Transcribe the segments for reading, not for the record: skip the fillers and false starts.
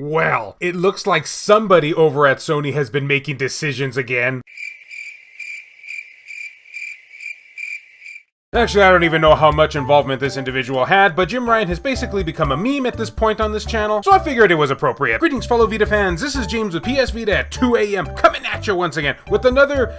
Well, it looks like somebody over at Sony has been making decisions again. Actually, I don't even know how much involvement this individual had, but Jim Ryan has basically become a meme at this point on this channel, so I figured it was appropriate. Greetings, fellow Vita fans, this is James with PS Vita at 2 AM, coming at you once again with another,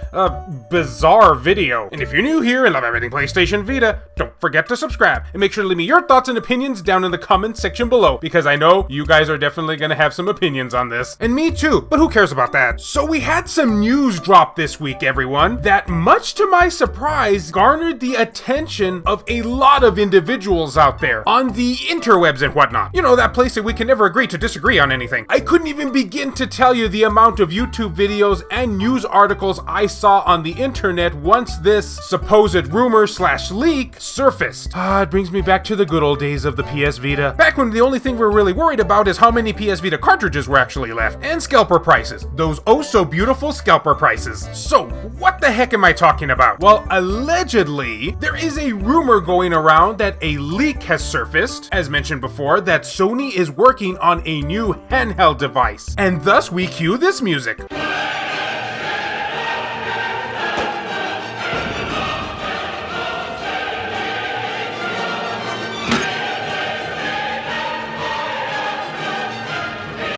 bizarre video. And if you're new here and love everything PlayStation Vita, don't forget to subscribe, and make sure to leave me your thoughts and opinions down in the comments section below, because I know you guys are definitely gonna have some opinions on this. And me too, but who cares about that? So we had some news drop this week, everyone, that much to my surprise, garnered the attention of a lot of individuals out there on the interwebs and whatnot. You know, that place that we can never agree to disagree on anything. I couldn't even begin to tell you the amount of YouTube videos and news articles I saw on the internet once this supposed rumor / leak surfaced. It brings me back to the good old days of the PS Vita. Back when the only thing we were really worried about is how many PS Vita cartridges were actually left, and scalper prices. Those oh so beautiful scalper prices. So, what the heck am I talking about? Well, allegedly, there is a rumor going around that a leak has surfaced, as mentioned before, that Sony is working on a new handheld device. And thus we cue this music.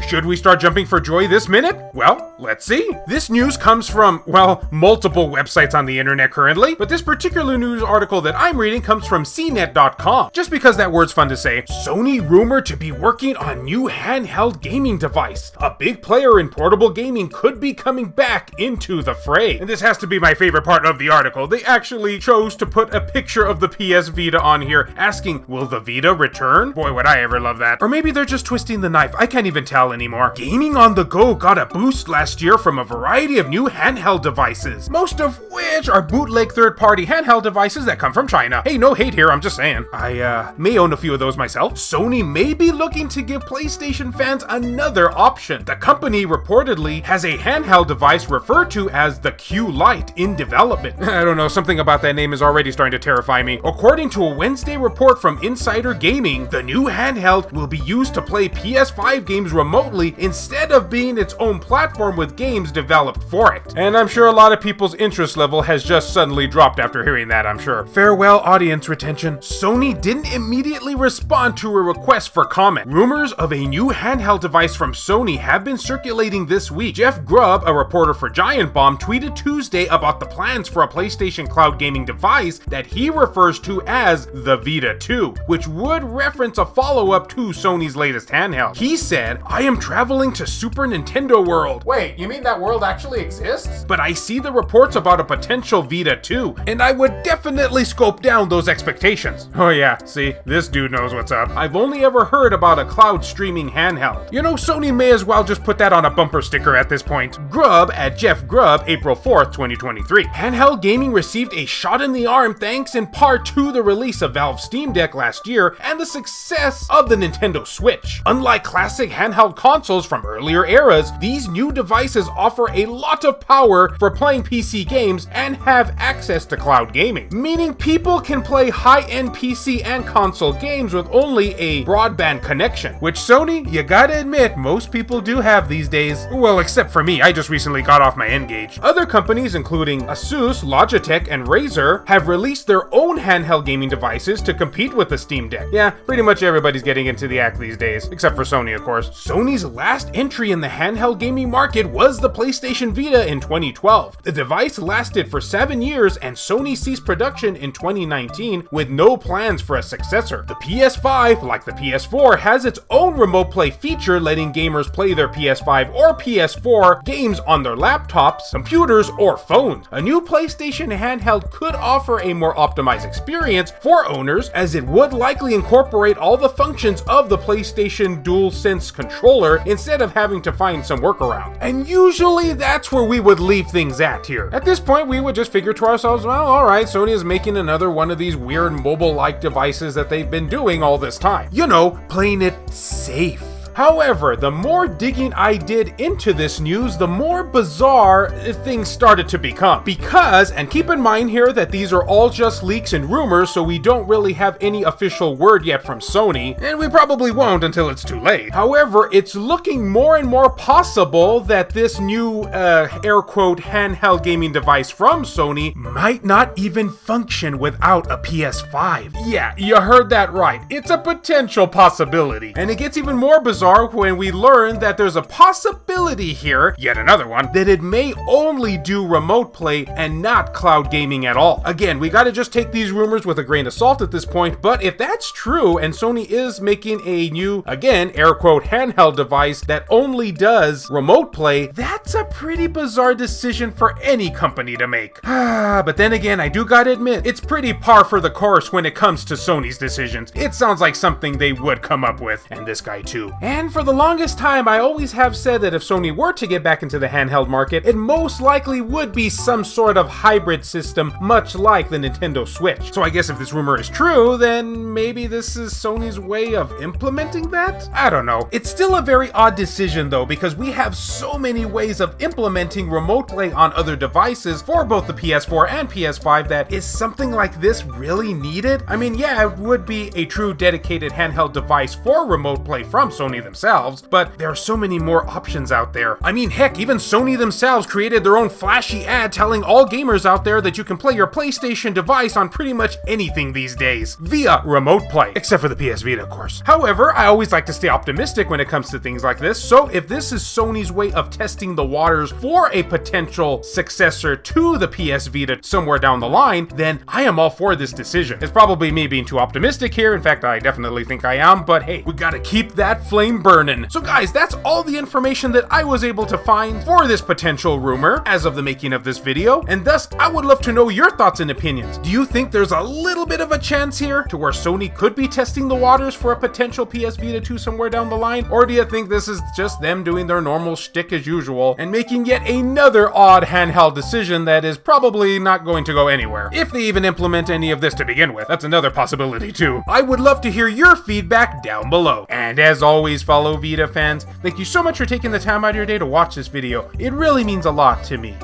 Should we start jumping for joy this minute? Well, let's see. This news comes from, well, multiple websites on the internet currently, but this particular news article that I'm reading comes from cnet.com. Just because that word's fun to say, Sony rumored to be working on new handheld gaming device. A big player in portable gaming could be coming back into the fray. And this has to be my favorite part of the article. They actually chose to put a picture of the PS Vita on here, asking, will the Vita return? Boy, would I ever love that. Or maybe they're just twisting the knife. I can't even tell anymore. Gaming on the go got a boost last year from a variety of new handheld devices, most of which are bootleg third-party handheld devices that come from China. Hey, no hate here, I'm just saying. I may own a few of those myself. Sony may be looking to give PlayStation fans another option. The company reportedly has a handheld device referred to as the Q Lite in development. I don't know, something about that name is already starting to terrify me. According to a Wednesday report from Insider Gaming, the new handheld will be used to play PS5 games remotely instead of being its own platform with games developed for it. And I'm sure a lot of people's interest level has just suddenly dropped after hearing that, I'm sure. Farewell audience retention. Sony didn't immediately respond to a request for comment. Rumors of a new handheld device from Sony have been circulating this week. Jeff Grubb, a reporter for Giant Bomb, tweeted Tuesday about the plans for a PlayStation cloud gaming device that he refers to as the Vita 2, which would reference a follow-up to Sony's latest handheld. He said, I am traveling to Super Nintendo World. Wait, you mean that world actually exists? But I see the reports about a potential Vita 2, and I would definitely scope down those expectations. Oh yeah, see, this dude knows what's up. I've only ever heard about a cloud streaming handheld. You know, Sony may as well just put that on a bumper sticker at this point. Grubb at Jeff Grubb, April 4th, 2023. Handheld gaming received a shot in the arm thanks in part to the release of Valve's Steam Deck last year and the success of the Nintendo Switch. Unlike classic handheld consoles from earlier eras, these new devices offer a lot of power for playing PC games and have access to cloud gaming, meaning people can play high-end PC and console games with only a broadband connection, which Sony, you gotta admit, most people do have these days. Well, except for me, I just recently got off my N-Gage. Other companies, including Asus, Logitech, and Razer, have released their own handheld gaming devices to compete with the Steam Deck. Yeah, pretty much everybody's getting into the act these days, except for Sony, of course. Sony's last entry in the handheld gaming market was the PlayStation Vita in 2012. The device lasted for 7 years and Sony ceased production in 2019 with no plans for a successor. The PS5, like the PS4, has its own remote play feature letting gamers play their PS5 or PS4 games on their laptops, computers, or phones. A new PlayStation handheld could offer a more optimized experience for owners as it would likely incorporate all the functions of the PlayStation DualSense controller instead of having to find some workaround. And usually that's where we would leave things at here. At this point, we would just figure to ourselves, well, alright, Sony is making another one of these weird mobile-like devices that they've been doing all this time. You know, playing it safe. However, the more digging I did into this news, the more bizarre things started to become. Because, and keep in mind here that these are all just leaks and rumors, so we don't really have any official word yet from Sony, and we probably won't until it's too late. However, it's looking more and more possible that this new, air quote, handheld gaming device from Sony might not even function without a PS5. Yeah, you heard that right. It's a potential possibility. And it gets even more bizarre when we learn that there's a possibility here, yet another one, that it may only do remote play and not cloud gaming at all. Again, we gotta just take these rumors with a grain of salt at this point, but if that's true and Sony is making a new, again, air quote, handheld device that only does remote play, that's a pretty bizarre decision for any company to make. But then again, I do gotta admit, it's pretty par for the course when it comes to Sony's decisions. It sounds like something they would come up with, and this guy too. And for the longest time, I always have said that if Sony were to get back into the handheld market, it most likely would be some sort of hybrid system, much like the Nintendo Switch. So I guess if this rumor is true, then maybe this is Sony's way of implementing that? I don't know. It's still a very odd decision though, because we have so many ways of implementing remote play on other devices for both the PS4 and PS5 that is something like this really needed? I mean, yeah, it would be a true dedicated handheld device for remote play from Sony themselves, but there are so many more options out there. I mean, heck, even Sony themselves created their own flashy ad telling all gamers out there that you can play your PlayStation device on pretty much anything these days via remote play, except for the PS Vita, of course. However, I always like to stay optimistic when it comes to things like this, so if this is Sony's way of testing the waters for a potential successor to the PS Vita somewhere down the line, then I am all for this decision. It's probably me being too optimistic here. In fact, I definitely think I am, but hey, we gotta keep that flame burning. So guys, that's all the information that I was able to find for this potential rumor as of the making of this video, and thus I would love to know your thoughts and opinions. Do you think there's a little bit of a chance here to where Sony could be testing the waters for a potential PS Vita 2 somewhere down the line? Or do you think this is just them doing their normal shtick as usual and making yet another odd handheld decision that is probably not going to go anywhere? If they even implement any of this to begin with, that's another possibility too. I would love to hear your feedback down below. And as always, fellow Vita fans, thank you so much for taking the time out of your day to watch this video. It really means a lot to me.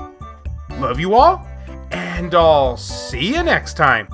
Love you all, and I'll see you next time.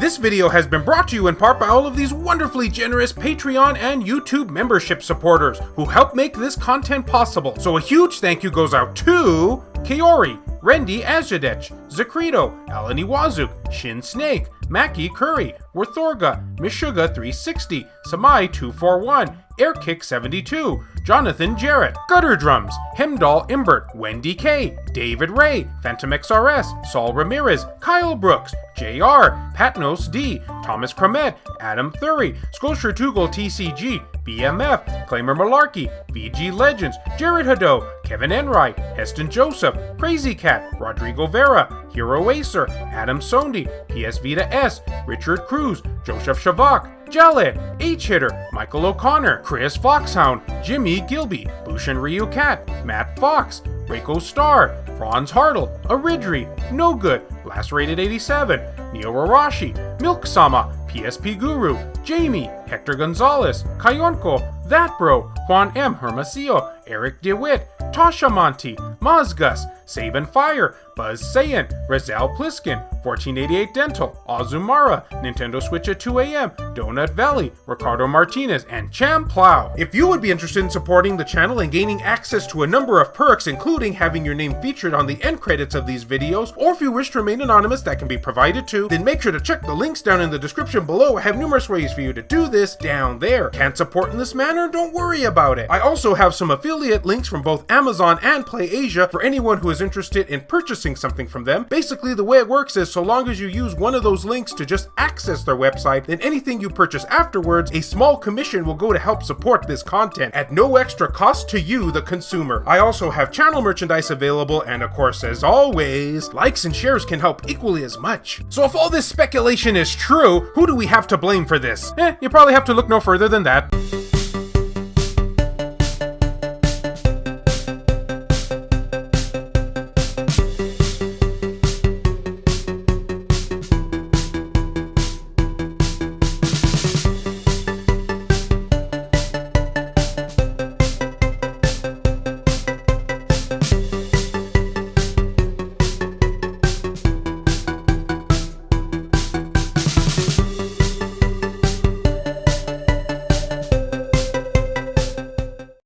This video has been brought to you in part by all of these wonderfully generous Patreon and YouTube membership supporters who help make this content possible. So a huge thank you goes out to Kaori, Rendi Azadech, Zakrito, Alan Iwazuk, Shin Snake, Mackie Curry, Worthorga, Mishuga360, Samai241, Airkick72, Jonathan Jarrett, Gutter Drums, Hemdall Imbert, Wendy K, David Ray, Phantom XRS, Saul Ramirez, Kyle Brooks, JR, Patnos D, Thomas Cramet, Adam Thury, Sculpture Tugel TCG, BMF, Claimer Malarkey, VG Legends, Jared Hado, Kevin Enright, Heston Joseph, Crazy Cat, Rodrigo Vera, Hero Acer, Adam Sondi, PS Vita S, Richard Cruz, Joseph Shavak, Jale, H-Hitter, Michael O'Connor, Chris Foxhound, Jimmy Gilby, Bushin Ryu Cat, Matt Fox, Reiko Star, Franz Hartle, Aridri, No Good, Last Rated 87, Neo Arashi, Milk Sama, PSP Guru, Jamie, Hector Gonzalez, Kayonko, That Bro, Juan M. Hermosillo, Eric DeWitt, Tasha Monty, Mazgus, Save and Fire, Buzz Saiyan, Rizal Pliskin, 1488 Dental, Azumara, Nintendo Switch at 2 AM, Donut Valley, Ricardo Martinez, and Cham Plow. If you would be interested in supporting the channel and gaining access to a number of perks, including having your name featured on the end credits of these videos, or if you wish to remain anonymous, that can be provided too, then make sure to check the links down in the description below. I have numerous ways for you to do this down there. Can't support in this manner? Don't worry about it. I also have some affiliate links from both Amazon and PlayAsia for anyone who is interested in purchasing something from them. Basically, the way it works is so long as you use one of those links to just access their website, then anything you purchase afterwards, a small commission will go to help support this content at no extra cost to you, the consumer. I also have channel merchandise available, and of course, as always, likes and shares can help equally as much. So if all this speculation is true, who do we have to blame for this? You probably have to look no further than that.